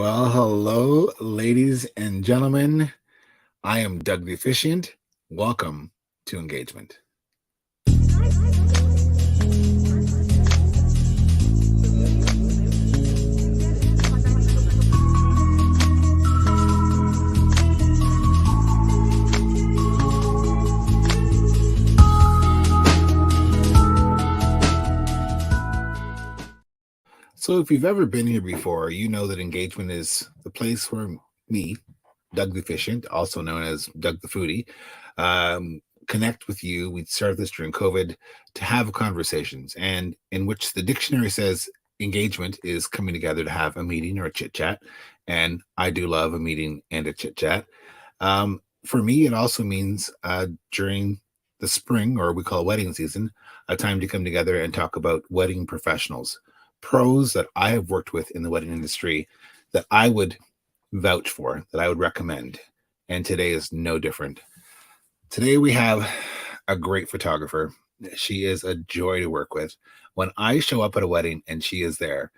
Well, hello, ladies and gentlemen. I am Doug the Efficient. Welcome to Engagement. So, if you've ever been here before, you know that Engagement is the place where me, Doug the Efficient, also known as Doug the Foodie, connect with you. We started this during COVID to have conversations, and in which the dictionary says engagement is coming together to have a meeting or a chit chat. And I do love a meeting and a chit chat. For me, it also means during the spring, or we call wedding season, a time to come together and talk about wedding professionals, pros that I have worked with in the wedding industry that I would vouch for, that I would recommend. And today is no different. Today we have a great photographer. She is a joy to work with. When I show up at a wedding and she is there,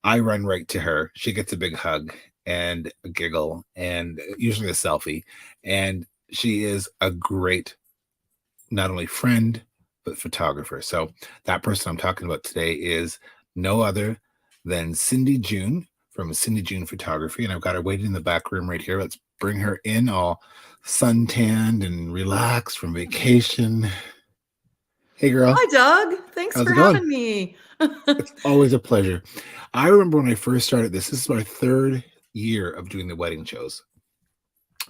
I run right to her. She gets a big hug and a giggle and usually a selfie. And she is a great, not only friend, but photographer. So that person I'm talking about today is no other than Cindy June from Cindy June Photography. And I've got her waiting in the back room right here. Let's bring her in all suntanned and relaxed from vacation. Hey, girl. Hi, Doug. Thanks How's for it going? having me. It's always a pleasure. I remember when I first started this is my third year of doing the wedding shows.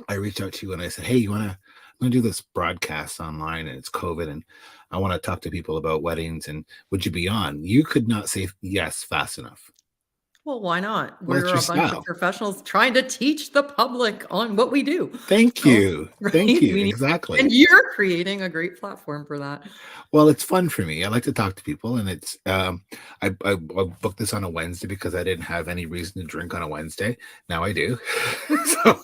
I reached out to you and I said, hey, I'm going to do this broadcast online and it's COVID and I want to talk to people about weddings and would you be on? You could not say yes fast enough. Well, why not? Well, it's We're your a bunch style. of professionals trying to teach the public on what we do. Thank you. Right? Thank you. Exactly. And you're creating a great platform for that. Well, it's fun for me. I like to talk to people, and it's I booked this on a Wednesday because I didn't have any reason to drink on a Wednesday. Now I do. So,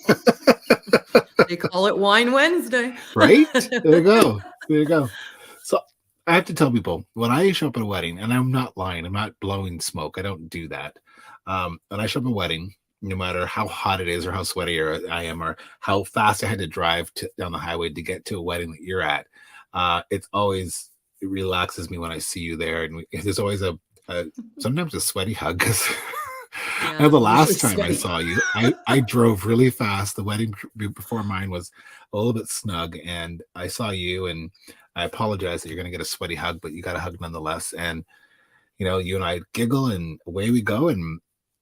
They call it Wine Wednesday. right? There you go. There you go. So I have to tell people when I show up at a wedding, and I'm not lying, I'm not blowing smoke. I don't do that. When I show up at a wedding, no matter how hot it is or how sweaty I am or how fast I had to drive down the highway to get to a wedding that you're at, it relaxes me when I see you there. And there's always sometimes a sweaty hug because I know the last time I saw you, I drove really fast. The wedding before mine was a little bit snug, and I saw you, and I apologize that you're going to get a sweaty hug, but you got a hug nonetheless. And you and I giggle, and away we go, and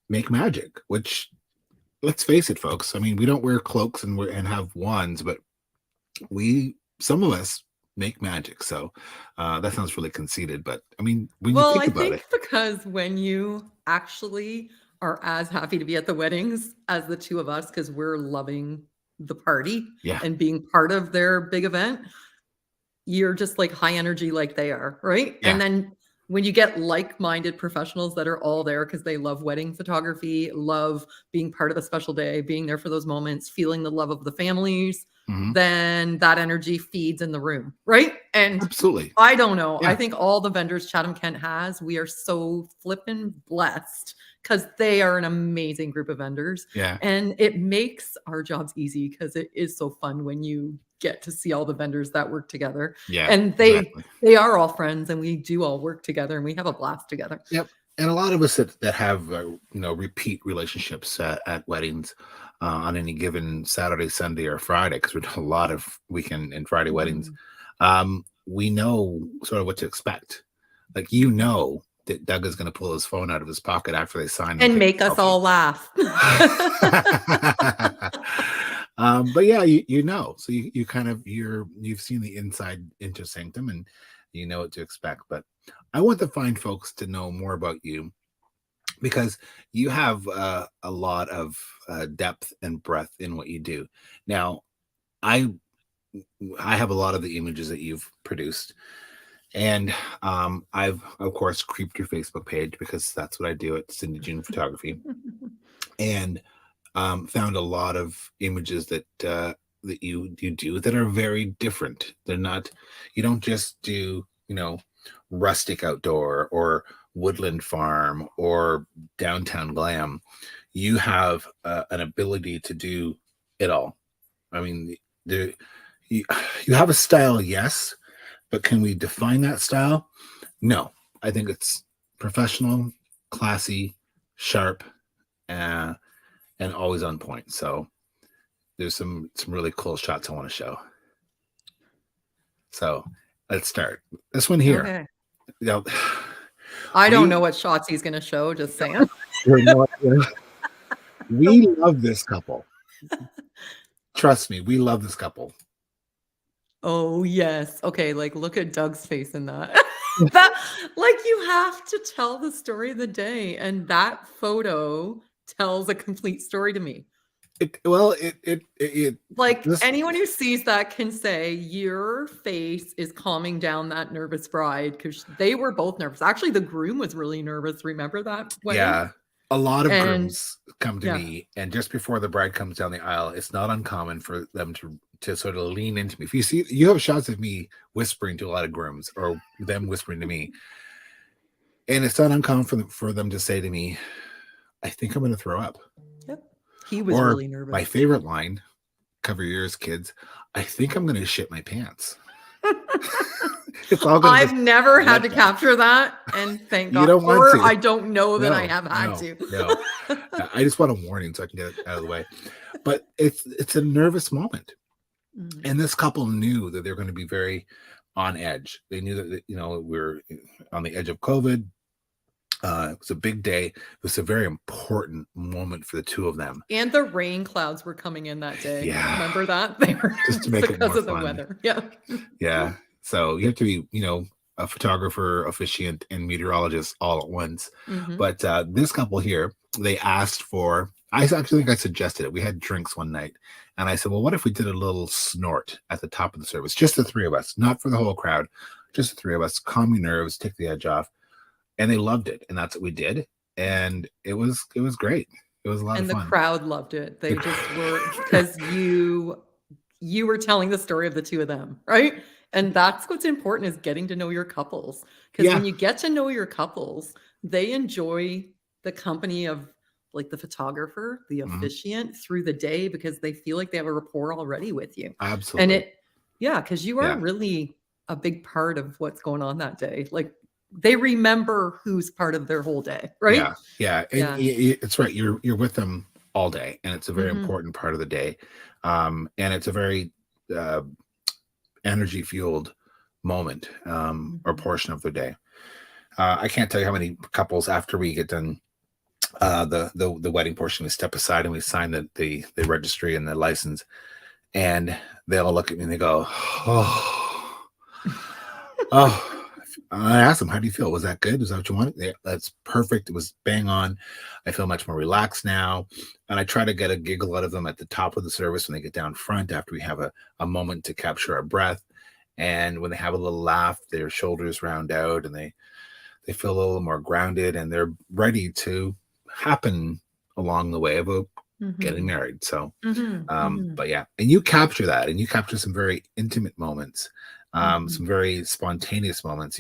make magic. Which, let's face it, folks. I mean, we don't wear cloaks and have wands, but some of us make magic. So that sounds really conceited, but I mean, when you think about it, because when you actually are as happy to be at the weddings as the two of us, because we're loving the party and being part of their big event, you're just like high energy like they are, right? Yeah. And then when you get like-minded professionals that are all there because they love wedding photography, love being part of the special day, being there for those moments, feeling the love of the families, then that energy feeds in the room, right? And absolutely. I don't know. Yeah. I think all the vendors Chatham-Kent has, we are so flippin' blessed because they are an amazing group of vendors. Yeah. And it makes our jobs easy because it is so fun when you get to see all the vendors that work together. Yeah. And they are all friends and we do all work together and we have a blast together. Yep. And a lot of us that have repeat relationships at weddings on any given Saturday, Sunday, or Friday, because we do a lot of weekend and Friday weddings. We know sort of what to expect. Like that Doug is going to pull his phone out of his pocket after they sign and make us all laugh. But yeah, so you kind of you've seen the inside into sanctum and you know what to expect. But I want to find folks to know more about you because you have a lot of depth and breadth in what you do. Now, I have a lot of the images that you've produced, and I've of course creeped your Facebook page because that's what I do at Cindy June Photography, and found a lot of images that you do that are very different. They're not, you don't just do, rustic outdoor or woodland farm or downtown glam. you have an ability to do it all. I mean, there you, you have a style, yes, but can we define that style? No. I think it's professional, classy, sharp, uh, and always on point. So there's some really cool shots I want to show. So let's start. This one here. Okay. Now, I don't know what shots he's gonna show, just saying. We love this couple. Trust me, we love this couple. Oh, yes. Okay, like, look at Doug's face in that. That like, you have to tell the story of the day, and that photo tells a complete story to me. Like, This, anyone who sees that can say, "Your face is calming down that nervous bride," because they were both nervous. Actually, the groom was really nervous, remember that wedding? yeah. A lot of And grooms come to yeah. me, and just before the bride comes down the aisle, it's not uncommon for them to sort of lean into me. If you have shots of me whispering to a lot of grooms or them whispering to me, and it's not uncommon for them to say to me, "I think I'm going to throw up." Yep. He was Or really my nervous. favorite line, cover your ears, kids, "I think I'm going to shit my pants." It's all going to I've never had to capture that, and thank You God. don't want Or to. I don't know that I No, have had no, to. no. I just want a warning so I can get it out of the way. But it's a nervous moment. Mm. And this couple knew that they're going to be very on edge. They knew that, we're on the edge of COVID. It was a big day. It was a very important moment for the two of them. And the rain clouds were coming in that day. Yeah. Remember that? They were Just to make it because more of the fun. weather. Yeah. Yeah. So you have to be, a photographer, officiant, and meteorologist all at once. Mhm. But this couple here, they asked for, I actually think I suggested it. We had drinks one night, and I said, well, what if we did a little snort at the top of the service? Just the three of us, not for the whole crowd, just the three of us, calm your nerves, take the edge off. And they loved it. And that's what we did. And it was great. It was a lot And of the fun. crowd loved it. They just were because you were telling the story of the two of them, right? And that's what's important is getting to know your couples. Because Yeah. when you get to know your couples, they enjoy the company of like the photographer, the Mhm. officiant through the day because they feel like they have a rapport already with you. And Absolutely. because you are Yeah. really a big part of what's going on that day. Like they remember who's part of their whole day, right? Yeah. Yeah. And Yeah. it's right. You're with them all day, and it's a very Mhm. important part of the day. And it's a very energy fueled moment or Mhm. portion of the day. I can't tell you how many couples after we get done the wedding portion, we step aside and we sign the registry and the license, and they all look at me and they go, oh, oh. I asked them, how do you feel? Was that good? Was that what you wanted? Yeah, that's perfect. It was bang on. I feel much more relaxed now. And I try to get a giggle out of them at the top of the service when they get down front after we have a moment to capture our breath. And when they have a little laugh, their shoulders round out and they feel a little more grounded and they're ready to happen along the way of getting Mhm. married. So, Mhm. Mhm. but yeah, and you capture that and you capture some very intimate moments, Mhm. some very spontaneous moments.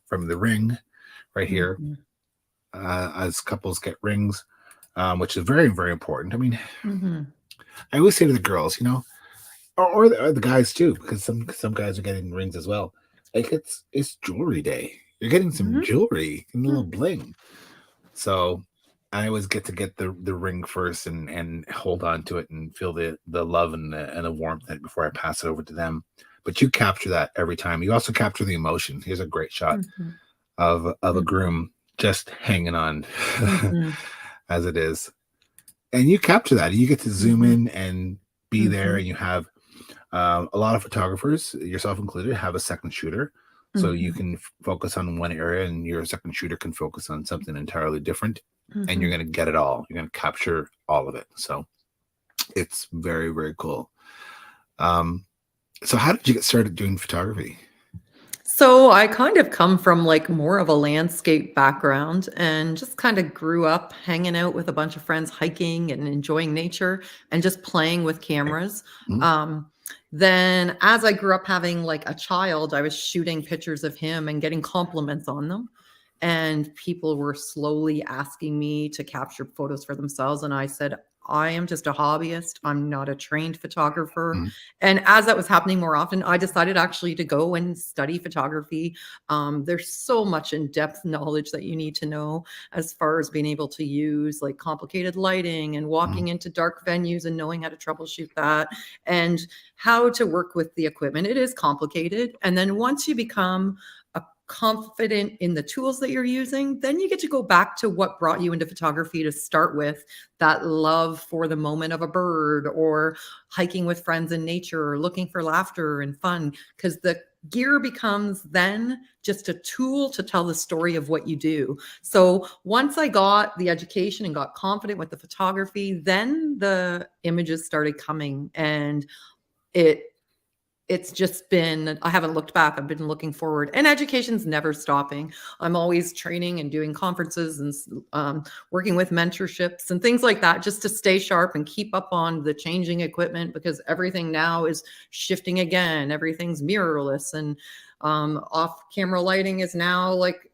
From the ring right here, Mhm. as couples get rings, which is very, very important. Mhm. I always say to the girls, or the guys too, because some guys are getting rings as well. Like it's jewelry day. You're getting some Mhm. jewelry and a little Mm. bling. So I always get to get the ring first and hold on to it and feel the love and the warmth in it before I pass it over to them. But you capture that every time. You also capture the emotion. Here's a great shot Mhm. of a Mhm. groom just hanging on Mhm. as it is. And you capture that. You get to zoom Mhm. in and be there, Mhm. and you have a lot of photographers, yourself included, have a second shooter. So you Mhm. can focus on one area and your second shooter can focus on something entirely different. And you're Mhm. going to get it all. You're going to capture all of it. So it's very, very cool. So how did you get started doing photography? So I kind of come from like more of a landscape background and just kind of grew up hanging out with a bunch of friends, hiking and enjoying nature and just playing with cameras. Mhm. Um, then as I grew up having like a child, I was shooting pictures of him and getting compliments on them. and people were slowly asking me to capture photos for themselves. And I said, I am just a hobbyist. I'm not a trained photographer. Mhm. And as that was happening more often, I decided actually to go and study photography. There's so much in-depth knowledge that you need to know as far as being able to use like complicated lighting and Mhm. walking into dark venues and knowing how to troubleshoot that and how to work with the equipment. It is complicated. And then once you become confident in the tools that you're using, then you get to go back to what brought you into photography to start with, that love for the moment of a bird or hiking with friends in nature or looking for laughter and fun, because the gear becomes then just a tool to tell the story of what you do. So once I got the education and got confident with the photography, then the images started coming, and it's just been, I haven't looked back. I've been looking forward, and education's never stopping. I'm always training and doing conferences and working with mentorships and things like that, just to stay sharp and keep up on the changing equipment, because everything now is shifting again. Everything's mirrorless, and off camera lighting is now like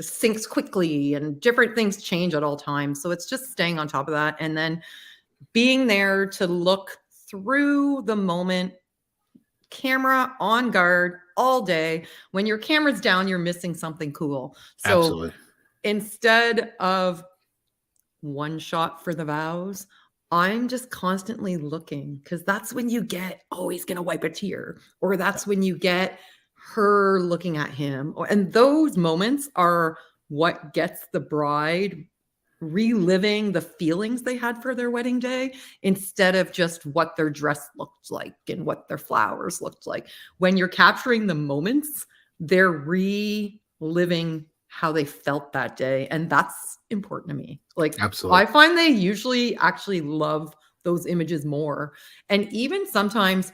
syncs quickly, and different things change at all times. So it's just staying on top of that, and then being there to look through the moment, camera on guard all day. When your camera's down, you're missing something cool. So Absolutely. instead of one shot for the vows, I'm just constantly looking, because that's when you get, oh, he's going to wipe a tear, or that's when you get her looking at him. And those moments are what gets the bride reliving the feelings they had for their wedding day, instead of just what their dress looked like and what their flowers looked like. When you're capturing the moments, they're reliving how they felt that day. And that's important to me. Like, Absolutely. I find they usually actually love those images more. And even sometimes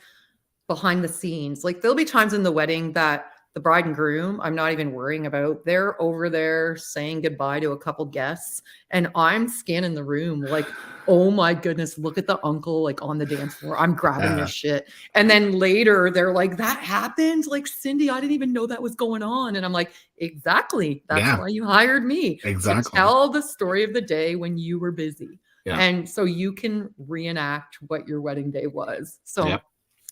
behind the scenes, like there'll be times in the wedding that the bride and groom, I'm not even worrying about. They're over there saying goodbye to a couple guests, and I'm scanning the room like, oh my goodness, look at the uncle like on the dance floor. I'm grabbing Yeah. this shit. And then later they're like, that happened? Like, Cindy, I didn't even know that was going on. And I'm like, exactly. That's Yeah. why you hired me, to Exactly. tell the story of the day when you were busy. Yeah. And so you can reenact what your wedding day was. So Yep.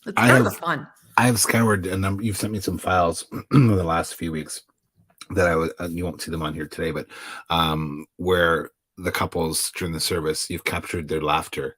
it's I kind have of fun. I have scoured a number. You've sent me some files in the last few weeks that I would. You won't see them on here today, but where the couples during the service, you've captured their laughter,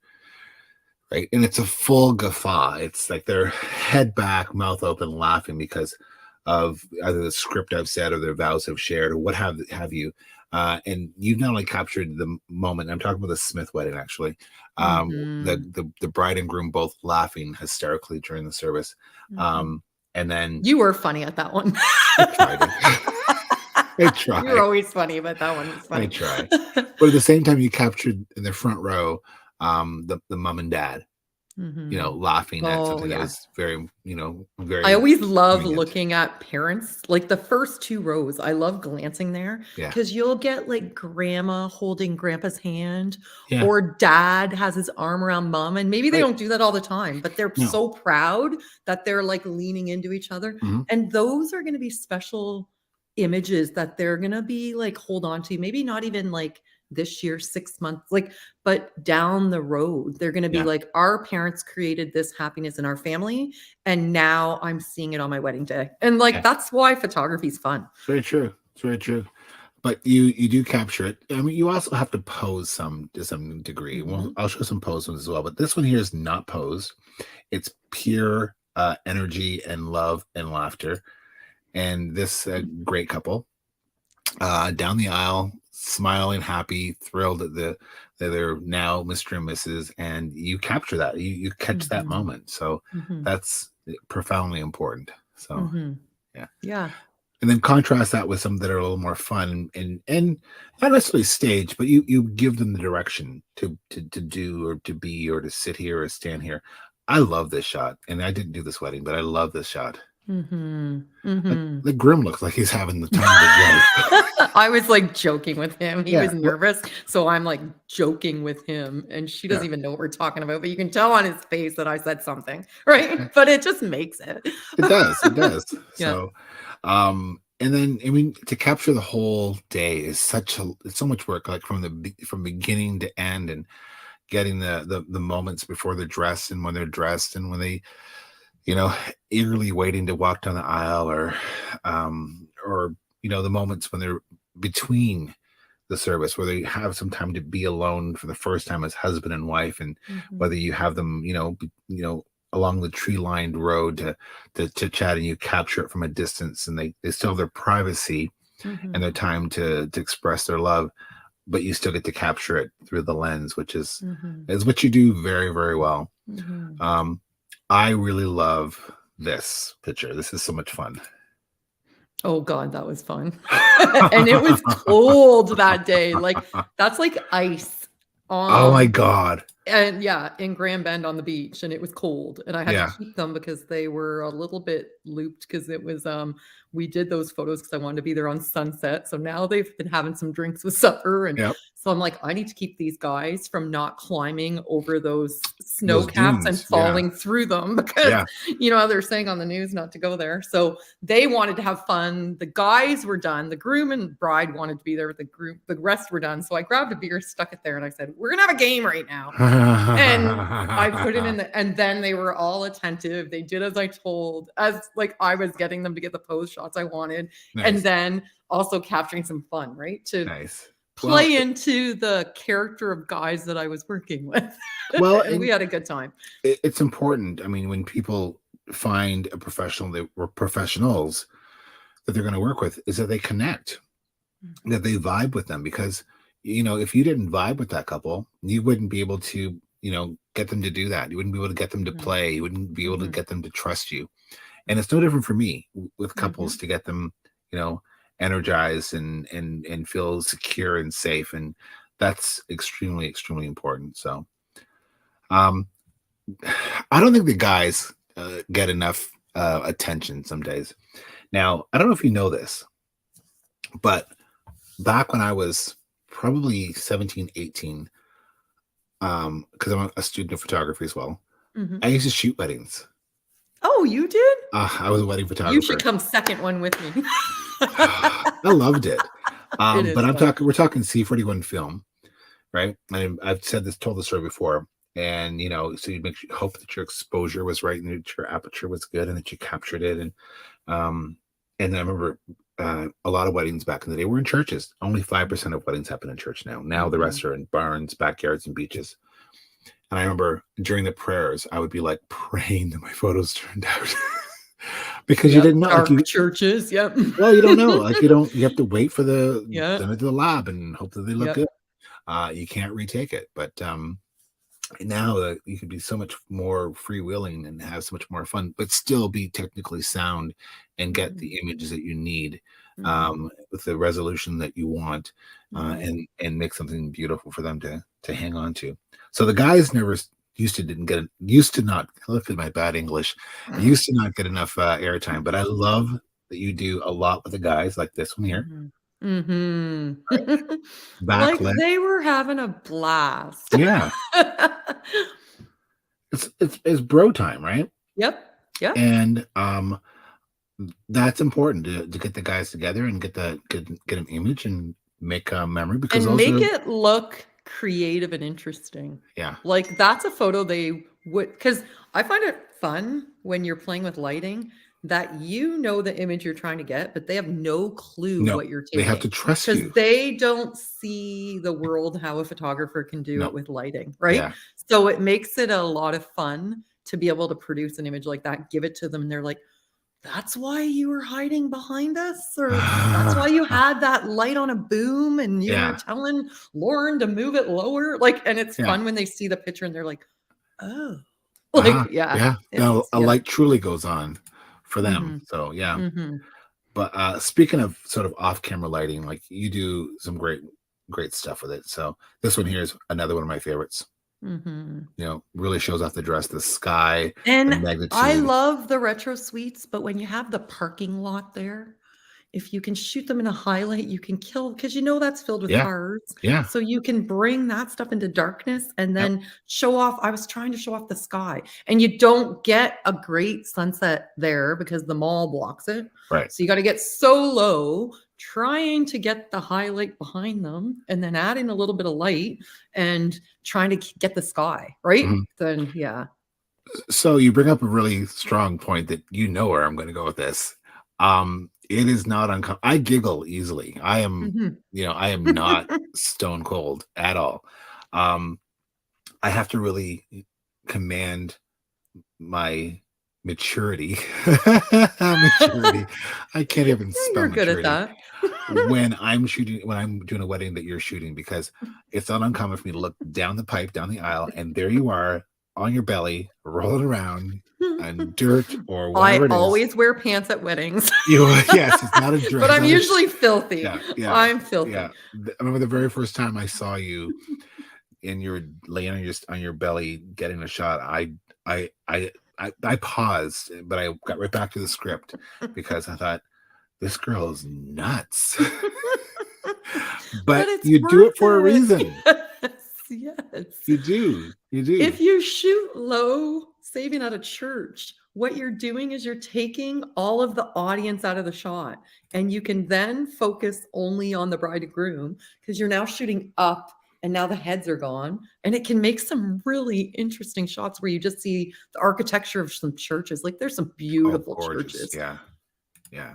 right? And it's a full guffaw. It's like their head back, mouth open, laughing because of either the script I've said or their vows have shared or what have you. And you've not only captured the moment. I'm talking about the Smith wedding, actually. Mhm. The bride and groom both laughing hysterically during the service. Mhm. And then You were funny at that one. I tried it. I You were try. always funny, but that one was I funny. try. But at the same time, you captured in the front row the mom and dad, Mhm. laughing at Oh, something that yeah. was very, I very always love poignant. looking at parents, like the first 2 rows. I love glancing there, Yeah. because you'll get like grandma holding grandpa's hand, Yeah. or dad has his arm around mom, and maybe they Right. don't do that all the time, but they're No. so proud that they're like leaning into each other. Mhm. And those are going to be special images that they're going to be like hold on to, maybe not even like this year, 6 months, like, but down the road, they're going to be Yeah. like, our parents created this happiness in our family, and now I'm seeing it on my wedding day. And like, Yeah. that's why photography is fun. It's very true. It's very true. But you do capture it. I mean, you also have to pose some to some degree. Well, Mhm. I'll show some pose ones as well. But this one here is not pose. It's pure energy and love and laughter. And this great couple down the aisle, smiling, happy, thrilled that they're now Mr. and Mrs. And you capture that. You catch that Mhm. moment. So Mhm. that's profoundly important. So Mhm. yeah. Yeah. And then contrast that with some that are a little more fun and not necessarily staged, but you give them the direction to do or to be or to sit here or stand here. I love this shot, and I didn't do this wedding, but I love this shot. Mhm. Like Mhm. the groom looks like he's having the time of his life. I was like joking with him. He Yeah, was nervous. So I'm like joking with him. And she doesn't yeah, even know what we're talking about, but you can tell on his face that I said something. Right. But it just makes it. it does, it does. Yeah. So, um, And then, I mean, to capture the whole day is it's so much work, like from beginning to end, and getting the moments before they're dressed and when they're dressed and when they, you know, eagerly waiting to walk down the aisle, or the moments when they're between the service where they have some time to be alone for the first time as husband and wife, and Mhm. whether you have them, along the tree lined road to chat, and you capture it from a distance, and they still have their privacy and their Mhm. time to express their love, but you still get to capture it through the lens, which is Mhm. is what you do very, very well. Mhm. um I really love this picture. This is so much fun. Oh god, that was fun. And it was cold that day, like, that's like ice, Oh my um, god. and yeah, in Grand Bend on the beach, and it was cold, and I had to Yeah. keep them because they were a little bit looped because it was, we did those photos because I wanted to be there on sunset, so now they've been having some drinks with supper, and Yep. so I'm like, "I need to keep these guys from not climbing over those snow Those caps and dunes. Yeah. falling through them," because, Yeah. how they're saying on the news not to go there, so they wanted to have fun. The guys were done. The groom and bride wanted to be there, but the rest were done. So I grabbed a beer, stuck it there, and I said, "We're gonna have a game right now." And I put it in and then they were all attentive. They did as I told, as like I was getting them to get the pose shots I wanted, and Nice. then also capturing some fun, right? To Nice. Well, play into the character of guys that I was working with. And we and had a good time. it's important. I mean, when people find a professional that were professionals that they're going to work with, is that they connect, that they vibe with them, because if you didn't vibe with that couple, you wouldn't be able to get them to do that. You wouldn't be able to get them to Mhm, play. You wouldn't be able to mhm, get them to trust you. And it's no different for me with couples, mhm, to get them you know energized and feel secure and safe, and that's extremely, extremely important. So um I don't think the guys get enough attention some days. Now, I don't know if you know this, but back when I was probably 17, 18, because I'm a student of photography as well, I mhm. used to shoot weddings. Oh, you did? I was a wedding You should photographer. come second one with me. I loved it. It But is fun. we're talking C41 film, right? And I've told the story before. And so you hope that your exposure was right, and that your aperture was good, and that you captured it. Um, and I remember a lot of weddings back in the day were in churches. Only 5% of weddings happen in church now. Now the Mhm. rest are in barns, backyards, and beaches. And I remember during the prayers, I would be like praying that my photos turned out. Because you Yep, didn't know, like dark churches, yep. well, you don't know, like you have to wait for Yeah, send it to the lab and hope that they look yep. good. You can't retake it, but now you could be so much more freewheeling and have so much more fun, but still be technically sound and get Mhm, the images that you need, mhm, with the resolution that you want, mhm. and make something beautiful for them to hang on to. So the guys never used to not look at my bad English, used to not get enough airtime, but I love that you do a lot with the guys, like this one here, Mhm. Mhm. Like, backlit. they were having a blast. Yeah, it's bro time, right? Yep, yep. And that's important to get the guys together and get an image and make a memory, because And those make are it look creative and interesting. yeah. Like, that's a photo they would, because I find it fun when you're playing with lighting that you know the image you're trying to get, but they have no clue No, what you're they have to taking trust because you. they don't see the world how a photographer can do No, it with lighting, right? yeah. So it makes it a lot of fun to be able to produce an image like that, give it to them, and they're like, "That's why you were hiding behind us?" Or, "That's why you had that light on a boom and you were Yeah, telling Lauren to move it lower?" Like, and it's yeah. fun when they see the picture and they're like, "Oh." Like, Uh-huh, yeah, yeah. No, it's a yeah. light truly goes on for them, Mhm, so yeah. mhm, But speaking of sort of off-camera lighting, like, you do some great stuff with it. So this one here is another one of my favorites. mhm. Really shows off the dress, the sky, the And I magnitude. love the retro suites, but when you have the parking lot there if you can shoot them in a highlight, you can kill, because you know that's filled with Yeah. cars. Yeah. So you can bring that stuff into darkness and Yep. then show off. I was trying to show off the sky, and you don't get a great sunset there because the mall blocks it. Right. So you got to get so low, trying to get the highlight behind them, and then adding a little bit of light and trying to get the sky, right? Mhm. Then, yeah. So you bring up a really strong point that you know where I'm going to go with this. It is not uncomfortable. I giggle easily. I am, Mhm. I am not stone cold at all. Um, I have to really command my maturity. Maturity. I can't even Yeah, spell you're good at maturity that. when I'm doing a wedding that you're shooting, because it's not uncommon for me to look down the pipe, down the aisle, and there you are on your belly, rolling around on dirt or whatever I it is. always wear pants at weddings. Yes, it's not a dress. But I'm usually filthy. Yeah, yeah, I'm filthy. yeah. I remember the very first time I saw you and you were laying on your belly getting a shot. I paused, but I got right back to the script because I thought, this girl is nuts. But it's you do it for a worth reason. Yes, yes. You do. You do. If you shoot low, saving at a church, what you're doing is you're taking all of the audience out of the shot, and you can then focus only on the bride and groom because you're now shooting up and now the heads are gone, and it can make some really interesting shots where you just see the architecture of some churches. Like there's some beautiful gorgeous. churches. Yeah. Yeah.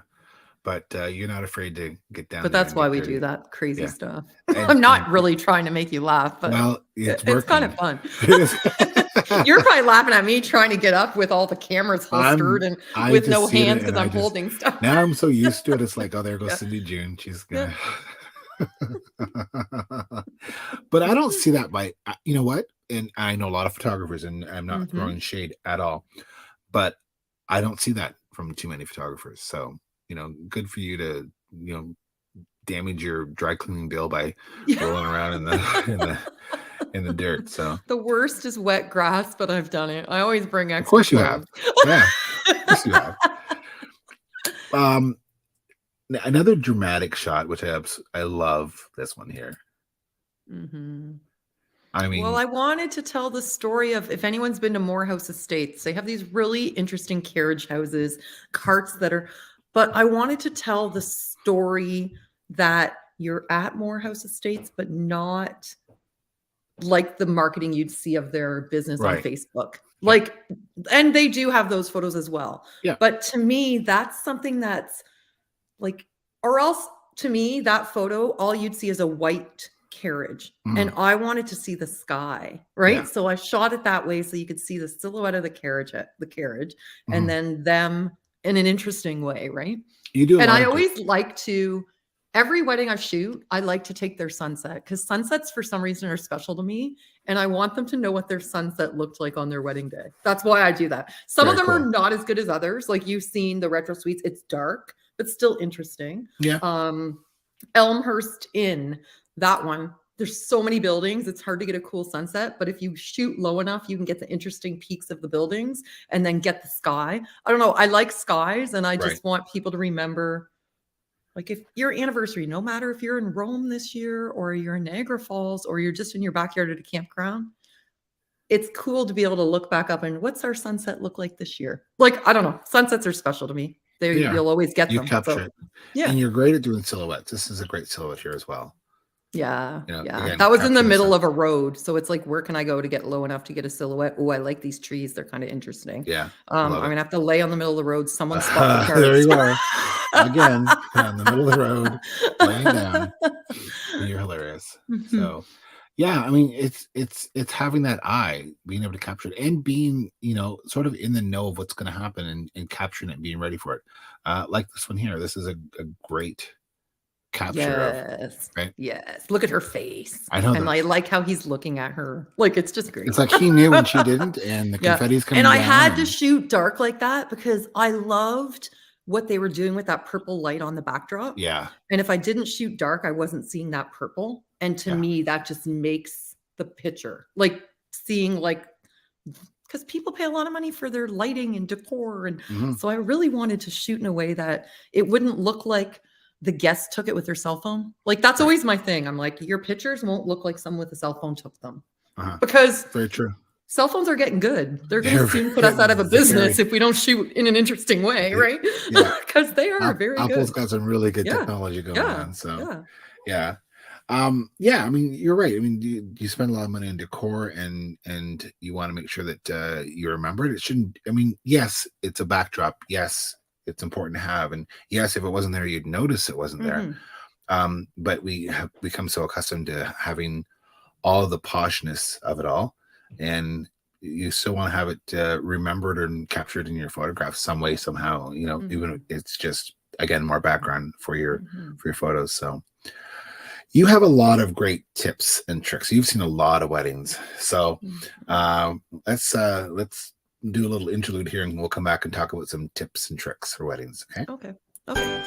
But you're not afraid to get down But there that's and why get we dirty. do that crazy Yeah. stuff. And I'm not really trying to make you laugh, but well, it's kind of working. fun. You're probably laughing at me trying to get up with all the cameras holstered and I with just no see it hands and because I I'm just holding stuff. now I'm so used to it. It's like, oh, there goes Yeah. Cindy June. She's Yeah. gonna. But I don't see that by you know what? And I know a lot of photographers, and I'm not throwing shade at all, but I don't see that from too many photographers. So good for you to damage your dry cleaning bill by rolling around in the dirt. So The worst is wet grass, but I've done it. I always bring extra of course you clothes. have. Yeah, of course you have. Another dramatic shot, which I love this one here. Mm-hmm. I mean, well, I wanted to tell the story of, if anyone's been to Morehouse Estates, they have these really interesting carriage houses, carts that are, but I wanted to tell the story that you're at Morehouse Estates, but not like the marketing you'd see of their business on Facebook. Like, and they do have those photos as well. Yeah. But to me, that's something that's like, or else to me, that photo, all you'd see is a white carriage. And I wanted to see the sky, right? Yeah. So I shot it that way so you could see the silhouette of the carriage, and then them in an interesting way, right? You do. And I always like to, every wedding I shoot, I like to take their sunset, because sunsets for some reason are special to me. And I want them to know what their sunset looked like on their wedding day. That's why I do that. Some of them are not as good as others. Like you've seen the retro suites, it's dark, but still interesting. Yeah. Elmhurst Inn, that one. There's so many buildings, it's hard to get a cool sunset, but if you shoot low enough, you can get the interesting peaks of the buildings and then get the sky. I don't know. I like skies, and I just want people to remember, like, if your anniversary, no matter if you're in Rome this year or you're in Niagara Falls or you're just in your backyard at a campground, it's cool to be able to look back up and what's our sunset look like this year? Like, I don't know. Sunsets are special to me. You'll always get them. You capture it. Yeah. And you're great at doing silhouettes. This is a great silhouette here as well. Yeah. Again, that was in the middle of a road. So it's like, where can I go to get low enough to get a silhouette? Oh, I like these trees. They're kind of interesting. Yeah. I'm going to have to lay on the middle of the road. Someone spot the there you are. Again, on the middle of the road, laying down. You're hilarious. So yeah, I mean, it's having that eye, being able to capture it, and being, sort of in the know of what's going to happen, and capturing it and being ready for it. Like this one here. This is a great capture of, right? Yes. Look at her face. I know. And I like how he's looking at her. Like, it's just great. It's like he knew when she didn't, and the confetti's coming down. And I had to shoot dark like that because I loved what they were doing with that purple light on the backdrop. Yeah. And if I didn't shoot dark, I wasn't seeing that purple. And to me, that just makes the picture, like seeing like because people pay a lot of money for their lighting and decor. And Mhm. so I really wanted to shoot in a way that it wouldn't look like the guest took it with their cell phone. Like, that's Right. always my thing. I'm like, your pictures won't look like someone with a cell phone took them, Uh-huh. because Very true. cell phones are getting good. They're going to They're soon put us out of a very, business if we don't shoot in an interesting way, right? yeah. Because they are very Apple's good. got some really good Yeah. technology going Yeah. on. So Yeah. yeah. Yeah, I mean, you're right. I mean, you spend a lot of money on decor, and you want to make sure that you remember it. It shouldn't. I mean, yes, it's a backdrop. Yes, it's important to have, and yes, if it wasn't there, you'd notice it wasn't there. But we have become so accustomed to having all the poshness of it all, and you still want to have it remembered and captured in your photograph some way, somehow. Even if it's just, again, more background for your photos. So you have a lot of great tips and tricks. You've seen a lot of weddings. So let's do a little interlude here, and we'll come back and talk about some tips and tricks for weddings. Okay. Okay. Okay.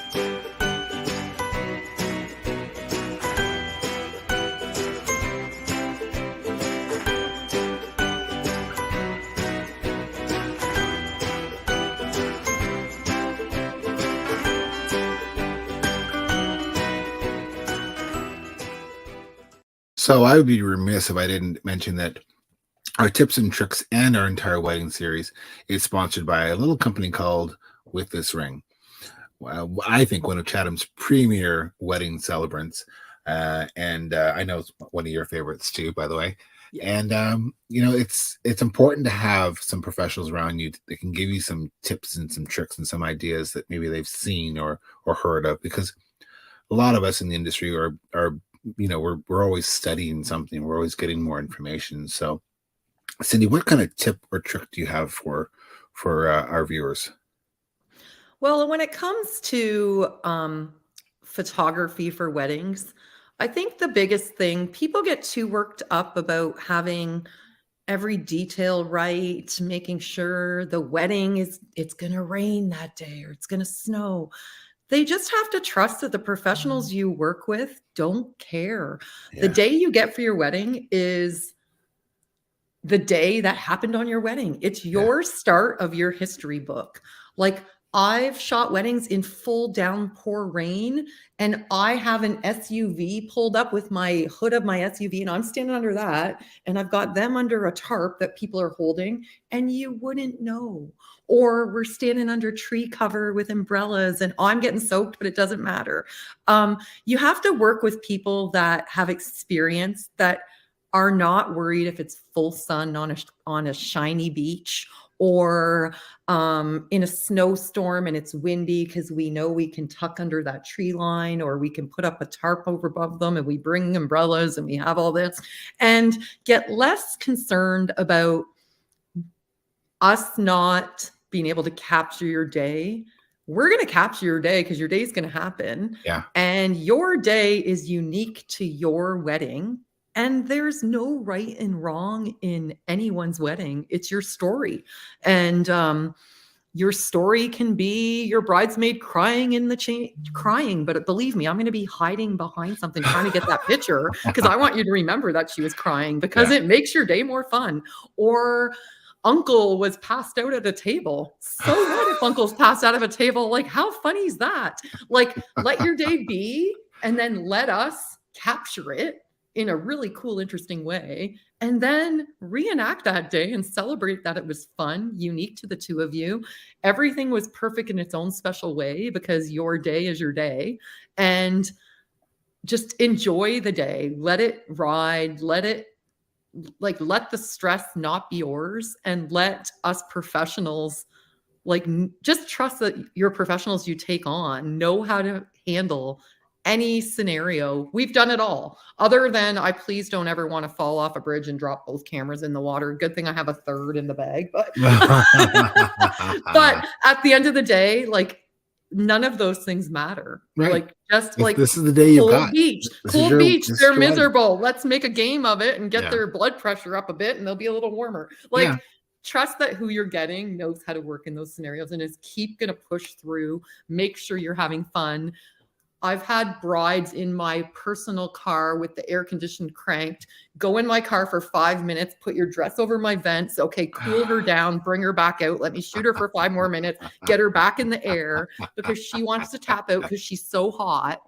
So I would be remiss if I didn't mention that our tips and tricks and our entire wedding series is sponsored by a little company called With This Ring. Well, I think one of Chatham's premier wedding celebrants, and I know it's one of your favorites too, by the way. Yeah. And it's important to have some professionals around you that can give you some tips and some tricks and some ideas that maybe they've seen or heard of, because a lot of us in the industry are we're always studying something, we're always getting more information. So Cindy, what kind of tip or trick do you have for our viewers? Well, when it comes to photography for weddings, I think the biggest thing, people get too worked up about having every detail right, making sure the wedding it's going to rain that day or it's going to snow. They just have to trust that the professionals you work with don't care. The Yeah. day you get for your wedding is the day that happened on your wedding. It's your start of your history book. Like, I've shot weddings in full downpour rain, and I have an SUV pulled up with my hood of my SUV, and I'm standing under that, and I've got them under a tarp that people are holding, and you wouldn't know. Or we're standing under tree cover with umbrellas, and I'm getting soaked, but it doesn't matter. You have to work with people that have experience, that are not worried if it's full sun on a shiny beach, or in a snowstorm and it's windy, because we know we can tuck under that tree line, or we can put up a tarp over above them, and we bring umbrellas and we have all this, and get less concerned about us not being able to capture your day. We're going to capture your day, because your day is going to happen. Yeah. And your day is unique to your wedding. And there's no right and wrong in anyone's wedding. It's your story. And your story can be your bridesmaid crying in the crying, but believe me, I'm going to be hiding behind something trying to get that picture, because I want you to remember that she was crying, because it makes your day more fun. Or uncle was passed out at a table. So what if uncle's passed out of a table? Like, how funny is that? Like, let your day be, and then let us capture it in a really cool, interesting way, and then reenact that day and celebrate that it was fun, unique to the two of you. Everything was perfect in its own special way, because your day is your day. And just enjoy the day. Let it ride. Let the stress not be yours, and let us professionals, just trust that your professionals you take on know how to handle any scenario. We've done it all, other than I please don't ever want to fall off a bridge and drop both cameras in the water. Good thing I have a third in the bag, but but at the end of the day, none of those things matter. Right. Just this is the day you've got. Cold beach. They're miserable. Let's make a game of it and get their blood pressure up a bit, and they'll be a little warmer. Trust that who you're getting knows how to work in those scenarios, and is keep going to push through. Make sure you're having fun. I've had brides in my personal car with the air conditioned cranked, go in my car for 5 minutes, put your dress over my vents. Okay, cool her down, bring her back out. Let me shoot her for 5 more minutes, get her back in the air because she wants to tap out because she's so hot.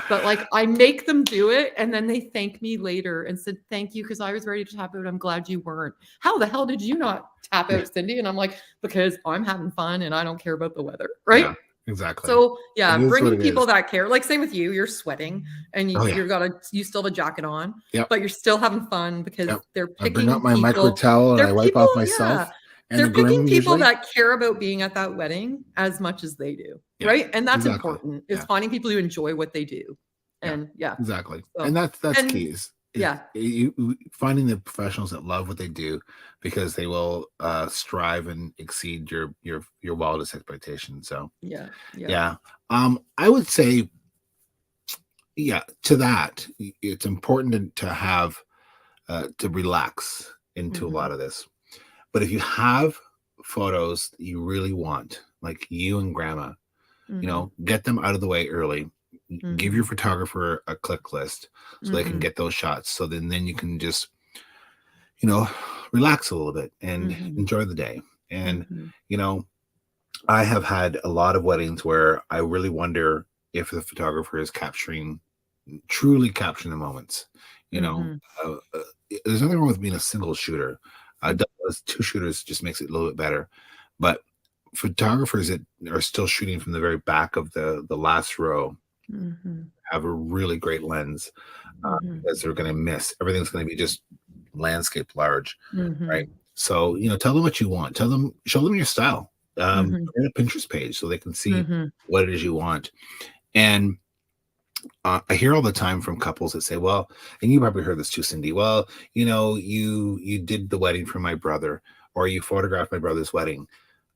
But like I make them do it and then they thank me later and said, thank you, because I was ready to tap out. I'm glad you weren't. How the hell did you not tap Yeah. out, Cindy? And I'm like, because I'm having fun and I don't care about the weather. Yeah, Right. exactly. So It yeah, is what bringing it people is. that care. Like same with you, you're sweating and Oh yeah. you still have a jacket on, Yep. but you're still having fun because Yep. they're I bring out picking my micro people. towel and I They're wipe people, off yeah. myself and the They're picking groom people usually. that care about being at that wedding as much as they do. Yeah, Right. And that's exactly. important is Yeah. finding people who enjoy what they do. Yeah, And yeah. exactly. So, And that's and key is yeah. finding the professionals that love what they do because they will strive and exceed your wildest expectations. So Yeah. Yeah. yeah. I would say, yeah, to that, it's important to have to relax into a lot of this. But if you have photos that you really want, like you and grandma, get them out of the way early. Give your photographer a click list so they can get those shots. So then you can just, relax a little bit and enjoy the day. And, I have had a lot of weddings where I really wonder if the photographer is truly capturing the moments. There's nothing wrong with being a single shooter. Two shooters just makes it a little bit better. But photographers that are still shooting from the very back of the last row have a really great lens because they're going to miss. Everything's going to be just landscape large, right? So, tell them what you want. Show them your style. Create a Pinterest page so they can see what it is you want. And I hear all the time from couples that say, well, and you probably heard this too, Cindy. Well, you did the wedding for my brother, or you photographed my brother's wedding.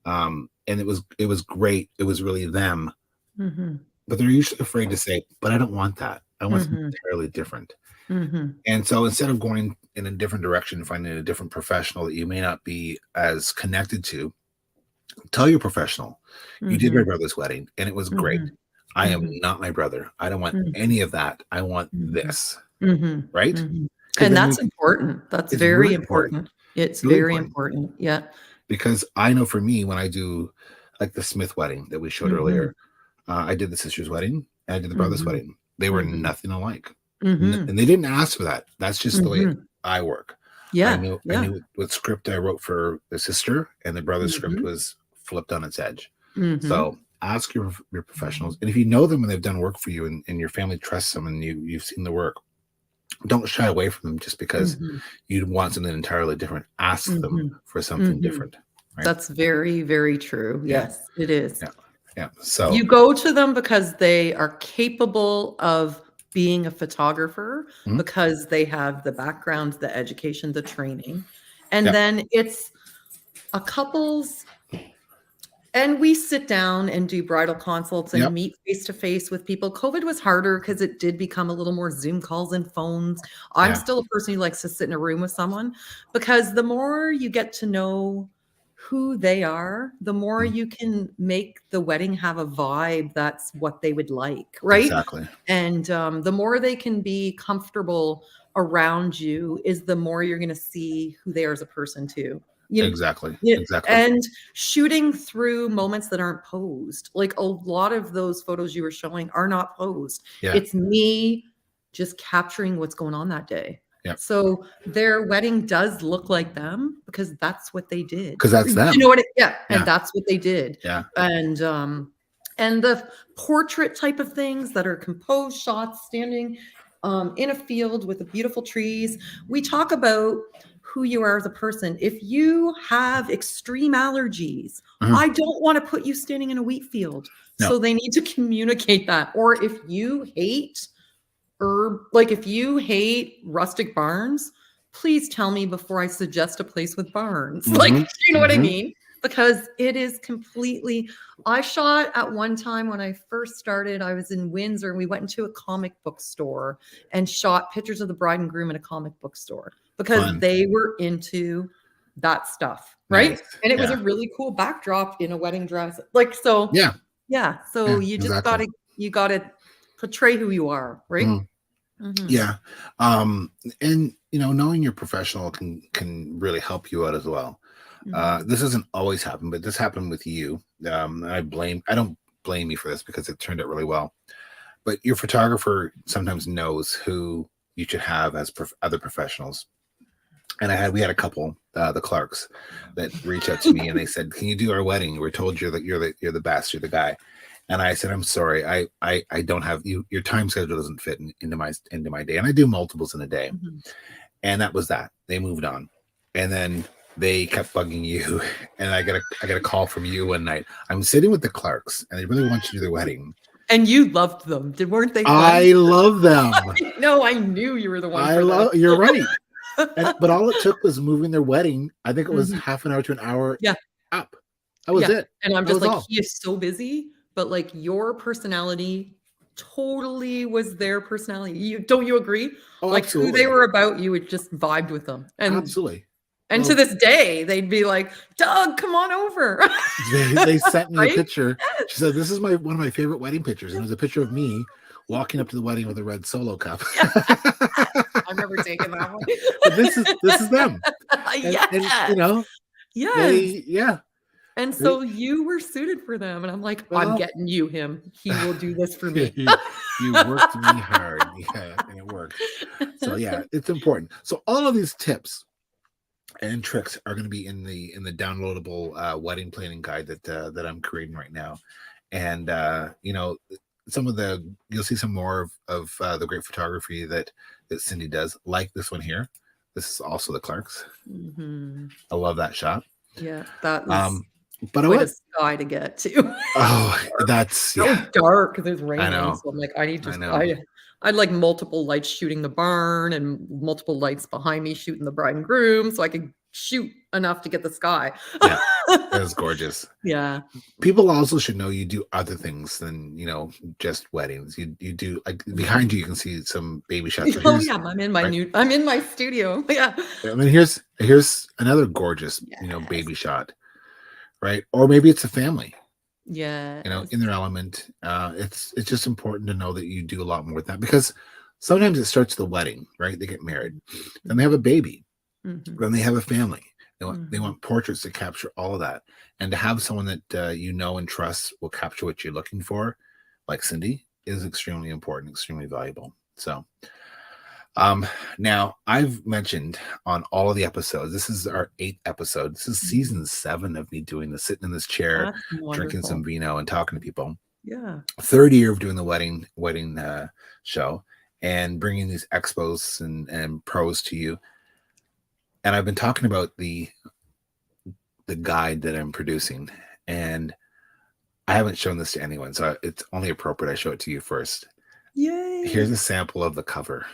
And it was great. It was really them. But they're usually afraid to say, but I don't want that. I want something entirely different. And so instead of going in a different direction, finding a different professional that you may not be as connected to, tell your professional, you did my brother's wedding and it was great. I am not my brother. I don't want any of that. I want this. Right? And that's important. That's very really important. It's really very important. Yeah. Because I know for me, when I do like the Smith wedding that we showed earlier, I did the sister's wedding and I did the brother's wedding. They were nothing alike. And they didn't ask for that. That's just the way I work. Yeah. I knew what script I wrote for the sister, and the brother's script was flipped on its edge. So ask your professionals. And if you know them and they've done work for you and your family trusts them and you've seen the work, don't shy away from them just because you want something entirely different. Ask them for something different. Right? That's very, very true. Yes, it is. Yeah. So you go to them because they are capable of being a photographer, because they have the background, the education, the training. And then it's a couple's, and we sit down and do bridal consults and meet face to face with people. COVID was harder because it did become a little more Zoom calls and phones. I'm still a person who likes to sit in a room with someone, because the more you get to know who they are, the more you can make the wedding have a vibe that's what they would like, right? Exactly. And the more they can be comfortable around you is the more you're going to see who they are as a person too. Exactly. And shooting through moments that aren't posed. Like a lot of those photos you were showing are not posed. It's me just capturing what's going on that day. So their wedding does look like them because that's what they did. Because that's them. You know what? And that's what they did. And the portrait type of things that are composed shots, standing in a field with the beautiful trees. We talk about who you are as a person. If you have extreme allergies, I don't want to put you standing in a wheat field. So they need to communicate that. Or if you hate if you hate rustic barns, please tell me before I suggest a place with barns. You know what I mean? Because it is completely, I shot at one time when I first started, I was in Windsor and we went into a comic book store and shot pictures of the bride and groom in a comic book store because they were into that stuff. Right. Nice. And it was a really cool backdrop in a wedding dress. So you just gotta portray who you are, right? Mm. Yeah. And knowing you're professional can really help you out as well. This doesn't always happen, but this happened with you. I don't blame you for this because it turned out really well. But your photographer sometimes knows who you should have as other professionals. And we had a couple, the Clarks, that reached out to me and they said, "Can you do our wedding? We're told you're the best, you're the guy." And I said, "I'm sorry, I don't have you. Your time schedule doesn't fit into my day, and I do multiples in a day." And that was that. They moved on, and then they kept bugging you, and I got a call from you one night. I'm sitting with the Clarks, and they really want you to do their wedding. And you loved them, weren't they? Fun? I love them. No, I knew you were the one. You're right. But all it took was moving their wedding. I think it was half an hour to an hour. Up. That was it. And I'm just like, he is so busy, but like your personality totally was their personality. Don't you agree? Oh, like absolutely. Who they were about, you would just vibed with them. And absolutely. And to this day, they'd be like, "Doug, come on over." They sent me a picture. She said, "This is one of my favorite wedding pictures." And it was a picture of me walking up to the wedding with a red Solo cup. I've never taken that one. But this is them. And, And so you were suited for them. And I'm like, I'm getting you him. He will do this for me. You worked me hard. Yeah, and it worked. So yeah, it's important. So all of these tips and tricks are going to be in the downloadable wedding planning guide that I'm creating right now. And you'll see some more of the great photography that Cindy does, like this one here. This is also the Clarks. I love that shot. Yeah, that was but quite a sky to get to. That's so dark because there's rain. I know. So I'm like, I'd like multiple lights shooting the barn and multiple lights behind me shooting the bride and groom, so I could shoot enough to get the sky. Yeah, that was gorgeous. Yeah. People also should know you do other things than just weddings. You do, like, behind you can see some baby shots. I'm in my studio. Yeah. I mean, here's another gorgeous baby shot, right? Or maybe it's a family. Yeah. In their element. It's just important to know that you do a lot more with that, because sometimes it starts the wedding, right? They get married, then they have a baby, then they have a family. They want portraits to capture all of that, and to have someone that and trust will capture what you're looking for, like Cindy, is extremely important, extremely valuable. So now I've mentioned on all of the episodes, this is our 8th episode. This is season 7 of me doing this, sitting in this chair, drinking some vino and talking to people. Yeah. 3rd year of doing the wedding show and bringing these expos and pros to you. And I've been talking about the guide that I'm producing, and I haven't shown this to anyone, so it's only appropriate I show it to you first. Yay! Here's a sample of the cover.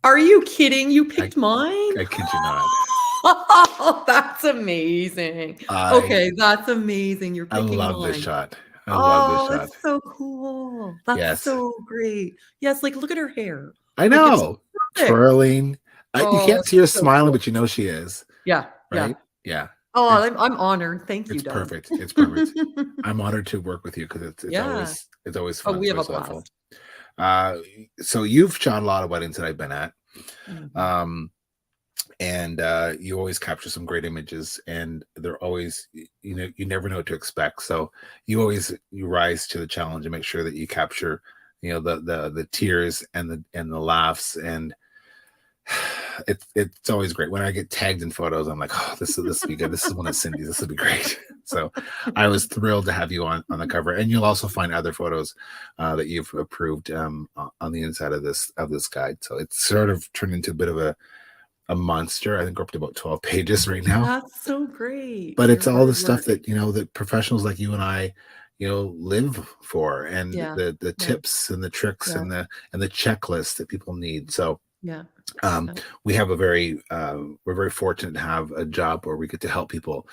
Are you kidding? You picked mine? I kid you not. Oh, that's amazing. Okay, that's amazing. You're picking mine. I love this shot. I love this shot. That's so cool. That's so great. Yes, like look at her hair. I know. Twirling. You can't see her smiling, but you know she is. Yeah. Right? Yeah. Oh, I'm honored. Thank you, Doug. Perfect. It's perfect. I'm honored to work with you because it's always fun. Oh, we have a blast. So you've shot a lot of weddings that I've been at. And you always capture some great images, and they're always, you never know what to expect. So you rise to the challenge and make sure that you capture, the tears and the laughs, and it's always great when I get tagged in photos. I'm like, oh, this will be good. This is one of Cindy's. This will be great. So I was thrilled to have you on the cover, and you'll also find other photos that you've approved on the inside of this guide. So it's sort of turned into a bit of a monster. I think we're up to about 12 pages right now. That's so great. But it's all the stuff that that professionals like you and I live for, and the tips and the tricks and the checklist that people need. So we have we're very fortunate to have a job where we get to help people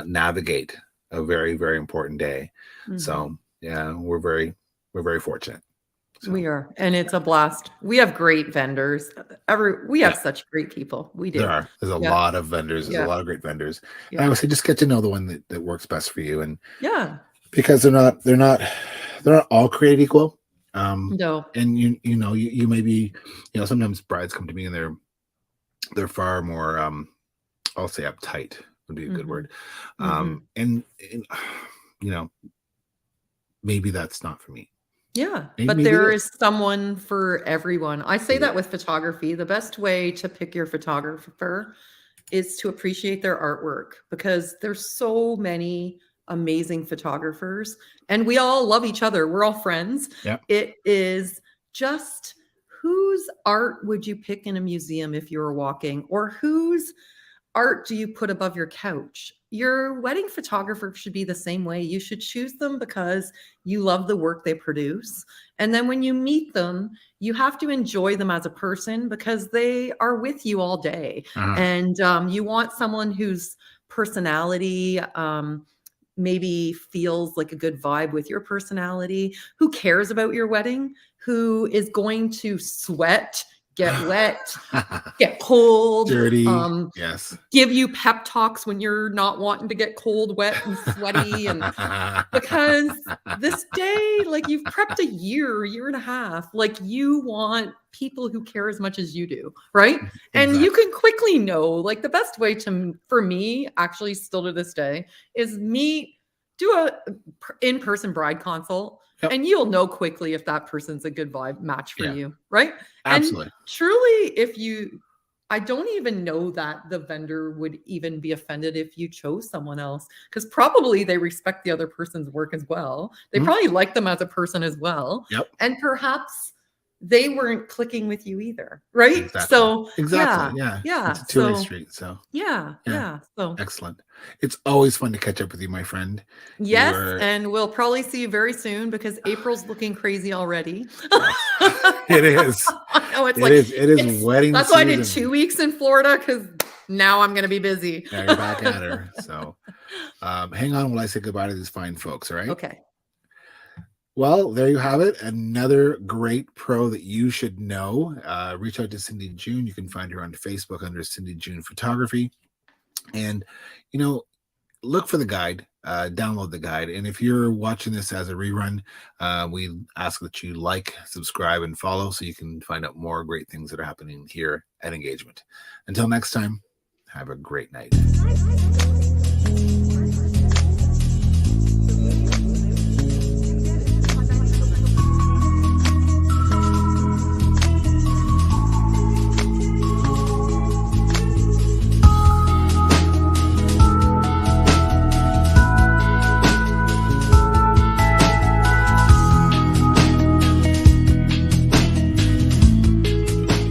navigate a very, very important day. So we're very fortunate. So. We are, and it's a blast. We have great vendors. We have such great people. We do. There's a lot of vendors. There's a lot of great vendors. And I would say just get to know the one that works best for you. And because they're not they're not all created equal. No. And you may be, sometimes brides come to me and they're far more, I'll say uptight would be a good word. And maybe that's not for me. Yeah, but Maybe it there is. is someone for everyone. I say It that is. with photography. The best way to pick your photographer is to appreciate their artwork, because there's so many amazing photographers and we all love each other. We're all friends. Yeah. It is just, whose art would you pick in a museum if you were walking, or whose art do you put above your couch? Your wedding photographer should be the same way. You should choose them because you love the work they produce. And then when you meet them, you have to enjoy them as a person, because they are with you all day. And you want someone whose personality maybe feels like a good vibe with your personality, who cares about your wedding, who is going to sweat, get wet, get cold, dirty. Yes. give you pep talks when you're not wanting to get cold, wet, and sweaty. And because this day, like, you've prepped a year and a half, like, you want people who care as much as you do, right? And you can quickly know, like, the best way for me, actually, still to this day, is do a in-person bride consult. Yep. And you'll know quickly if that person's a good vibe match for you, right? Absolutely. And truly, I don't even know that the vendor would even be offended if you chose someone else, because probably they respect the other person's work as well. They probably like them as a person as well. Yep. And perhaps they weren't clicking with you either, right? Exactly. So exactly. Yeah. It's a two-way street. So yeah. So excellent. It's always fun to catch up with you, my friend. Yes, and we'll probably see you very soon, because April's looking crazy already. It is. No, it is wedding That's season. why I did 2 weeks in Florida, because now I'm going to be busy. Now you're back at her. So hang on while I say goodbye to these fine folks, all right? Okay. Well, there you have it. Another great pro that you should know. Reach out to Cindy June. You can find her on Facebook under Cindy June Photography. And, look for the guide, download the guide. And if you're watching this as a rerun, we ask that you like, subscribe, and follow so you can find out more great things that are happening here at Engagement. Until next time, have a great night.